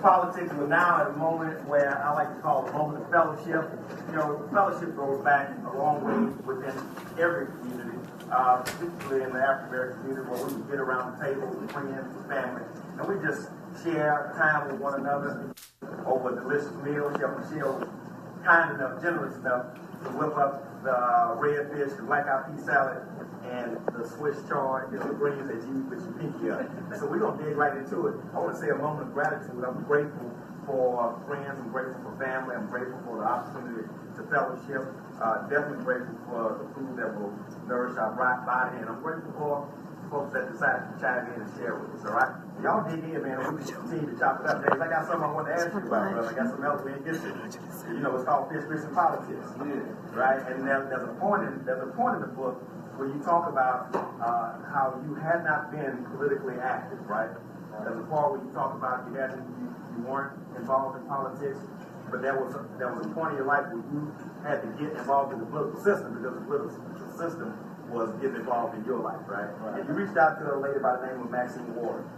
politics, we're now at a moment where I like to call a moment of fellowship. You know, fellowship goes back a long way within every community, particularly in the African American community, where we get around the table with friends, with family, and we just share time with one another over a delicious meal. Chef Michelle was kind enough, generous enough to whip up the red fish, the black-eyed pea salad, and the Swiss chard, the greens that you put your pinky up. So we're going to dig right into it. I want to say a moment of gratitude. I'm grateful for friends. I'm grateful for family. I'm grateful for the opportunity to fellowship. Definitely grateful for the food that will nourish our body. And I'm grateful for folks that decided to chime in and share with us, all right? Y'all dig in, man, and we can continue to chop it up. James, I got something I want to ask you about, brother. I got something else we didn't get to. You know, it's called Fish Fish and Politics, right? And there's a point in the book where you talk about how you had not been politically active, right? There's a part where you talk about you weren't involved in politics, but there was a point in your life where you had to get involved in the political system because the political system was getting involved in your life, right? And you reached out to a lady by the name of Maxine Ward,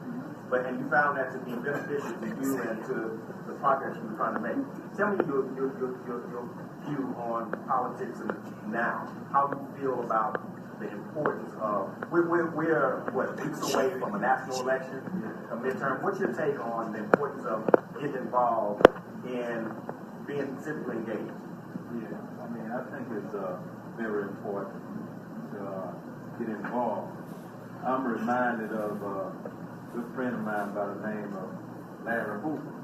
and you found that to be beneficial to you and to the progress you were trying to make. Tell me your view on politics now. How do you feel about the importance of, we're what, weeks away from a national election, a midterm. What's your take on the importance of getting involved in being civically engaged? Yeah, I mean, I think it's very important to get involved. I'm reminded of a good friend of mine by the name of Larry Hoover.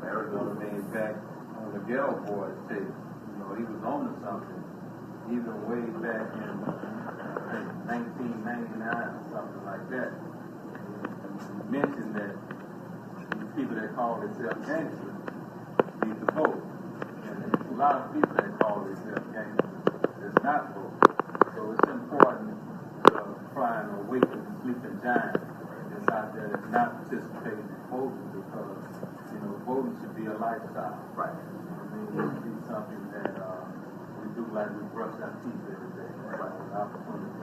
Larry, you know what I mean, back on the Ghetto Boys tape. You know, he was on to something, even way back in 1999 or something like that. He mentioned that these people that call themselves gangsters need to vote. And there's a lot of people that call themselves gangsters that's not vote. So it's important to try and awaken the sleeping giant that's out there that's not participating in voting, because, you know, voting should be a lifestyle. Right. I mean, it should be something that we do like we brush our teeth every day. Right. An opportunity.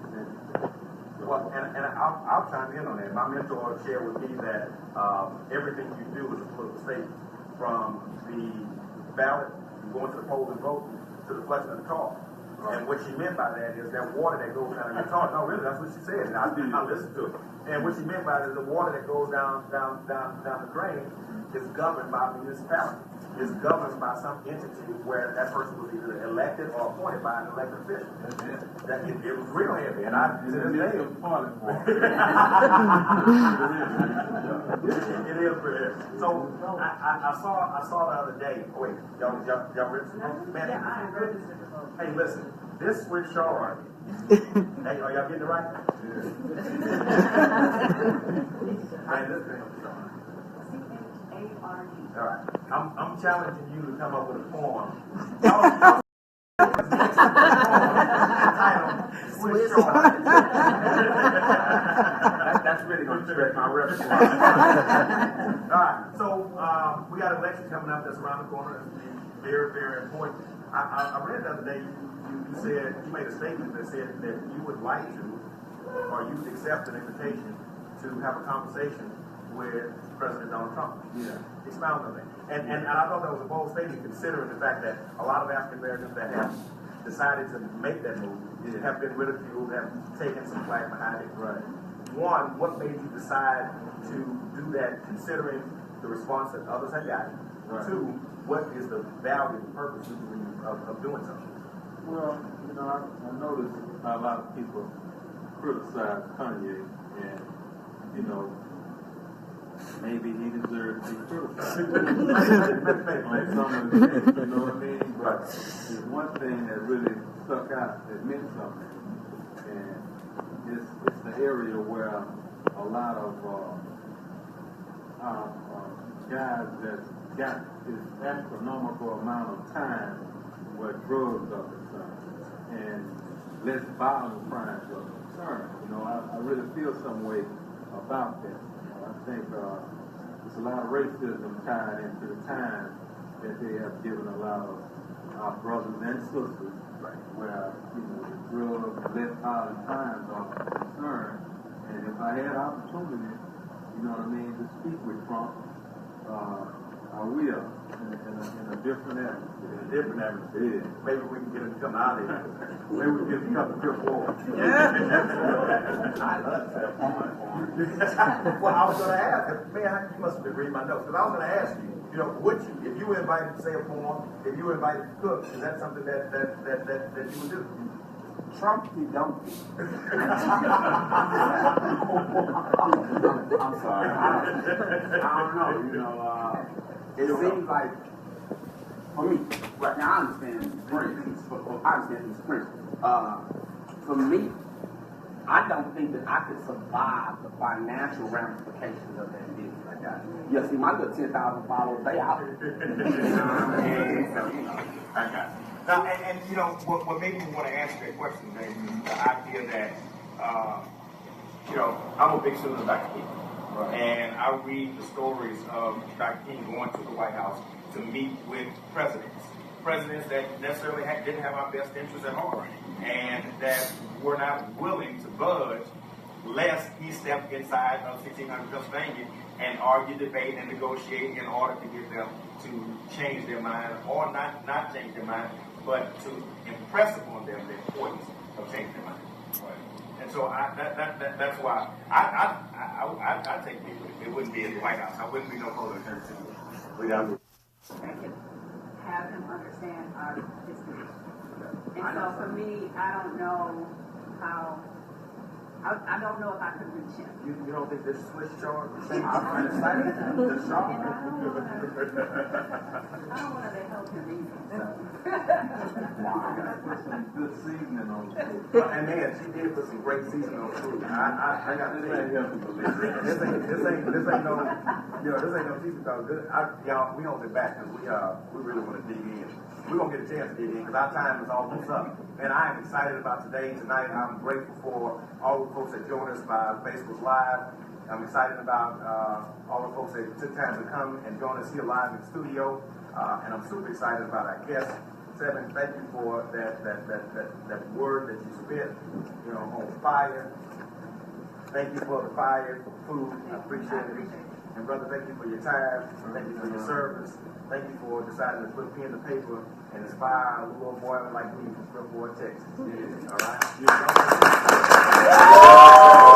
Well, and I'll chime in on that. My mentor shared with me that everything you do is a political statement, from the ballot, going to the polls and voting, to the flushing of the toilet. Right. And what she meant by that is that water that goes down in the toilet. No, really, that's what she said. And I listened to it. And what she meant by it is the water that goes down the drain is governed by a municipality. Is governed by some entity where that person was either elected or appointed by an elected official. That it was real heavy, and I to this day it is pretty heavy. So I saw the other day. Oh, wait, y'all ready? Man, hey, listen, this Swiss chard. Hey, are y'all getting it right? All right. I'm challenging you to come up with a poem. Titled Swiss chard. That's really going to stretch my repertoire. All right. So we got an election coming up that's around the corner. It's very, very important. I read the other day you said, you made a statement that said that you would like to, or you would accept an invitation to have a conversation with President Donald Trump. Yeah. Expound on that. And I thought that was a bold statement, considering the fact that a lot of African Americans that have decided to make that move have been ridiculed, have taken some flack behind it. Right. One, what made you decide to do that, considering the response that others had gotten? Right. Two, what is the value and purpose you believe of doing something? Well, you know, I noticed a lot of people criticize Kanye, and, you know, maybe he deserves to be criticized on some of the things, you know what I mean? But there's one thing that really stuck out that meant something, and it's the area where a lot of guys that got this astronomical amount of time where drugs are concerned and less violent crimes are concerned. You know, I really feel some way about that. I think there's a lot of racism tied into the time that they have given a lot of our brothers and sisters, where, you know, the drugs and less violent crimes are concerned. And if I had opportunity, you know what I mean, to speak with Trump, I will, in a different area. Different atmosphere. Yeah. Maybe we can get them to come out of here. Maybe we can get them to come to Fifth Ward. Well, I was going to ask, man, you must have been reading my notes, because I was going to ask you, you know, would you, if you were invited to say a poem, if you were invited to cook, is that something that you would do? Trumpy dumpy. I'm sorry. I don't know. You know, it seems like for me, right now I understand these French. I understand these French. For me, I don't think that I could survive the financial ramifications of that business like that. Yeah, see, my little 10,000 followers, they out. I got it. Now, and you know, what made me want to answer that question, Dave, is the idea that, you know, I'm a big student of Dr. King. Right. And I read the stories of Dr. King going to the White House to meet with presidents that necessarily didn't have our best interests at heart, and that were not willing to budge lest he stepped inside of 1600 Pennsylvania and argue, debate, and negotiate in order to get them to change their mind, or not change their mind, but to impress upon them the importance of changing their mind. Right. And so that's why I take it wouldn't be at the White House. I wouldn't be no closer to have him understand our history. And so for me, I don't know how. I don't know if I could reach him. You don't think this Swiss chart? I'm excited. The song. And I don't want to help him either. Put some good seasoning on it. And man, she did put some great seasoning on food. I got to tell you, this ain't no, you know, this ain't no season called good. Y'all, we hold it back because we really want to dig in. We're going to get a chance to dig in because our time is almost up. And I am excited about today. Tonight, I'm grateful for all the folks that joined us by Facebook Live. I'm excited about all the folks that took time to come and join us here live in the studio. And I'm super excited about our guests. Seven, thank you for that word that you spit, you know, on fire. Thank you for the fire, for food. I appreciate it. And brother, thank you for your time. Thank you for your service. Thank you for deciding to put pen to paper and inspire a little boy like me from Fifth Ward, Texas. All right?